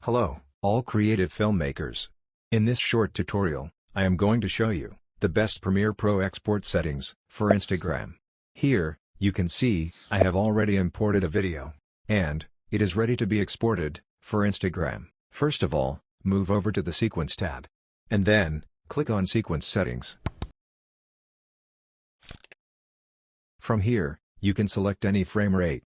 Hello, all creative filmmakers. In this short tutorial, I am going to show you the best Premiere Pro export settings for Instagram. Here, you can see, I have already imported a video, and it is ready to be exported for Instagram. First of all, move over to the Sequence tab, and then click on Sequence Settings. From here, you can select any frame rate.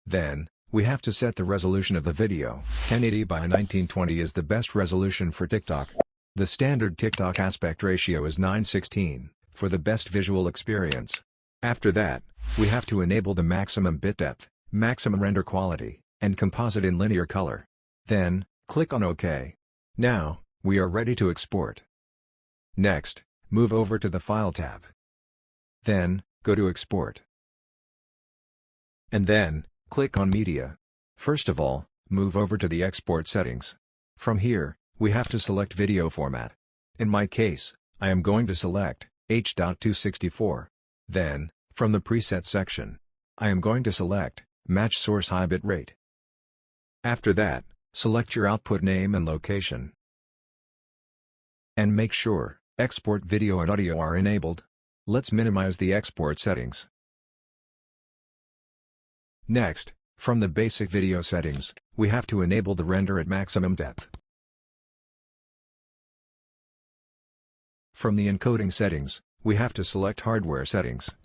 Then, we have to set the resolution of the video. 1080 by 1920 is the best resolution for TikTok. The standard TikTok aspect ratio is 9:16, for the best visual experience. After that, we have to enable the maximum bit depth, maximum render quality, and composite in linear color. Then, click on OK. Now, we are ready to export. Next, move over to the File tab. Then, go to Export. And then, click on Media. First of all, move over to the Export settings. From here, we have to select video format. In my case, I am going to select H.264. Then, from the Preset section, I am going to select Match Source High Bit Rate. After that, select your output name and location. And make sure Export Video and Audio are enabled. Let's minimize the export settings. Next, from the basic video settings, we have to enable the render at maximum depth. From the encoding settings, we have to select hardware settings.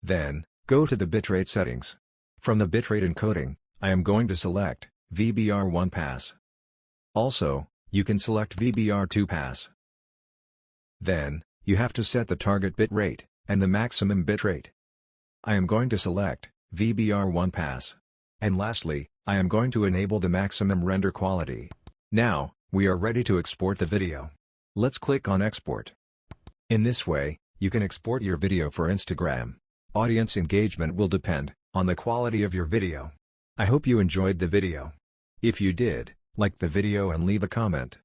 Then, go to the bitrate settings. From the bitrate encoding, I am going to select VBR1 pass. Also, you can select VBR2 pass. Then, you have to set the target bit rate and the maximum bit rate. I am going to select VBR1 pass. And lastly, I am going to enable the maximum render quality. Now, we are ready to export the video. Let's click on Export. In this way, you can export your video for Instagram. Audience engagement will depend on the quality of your video. I hope you enjoyed the video. If you did, like the video and leave a comment.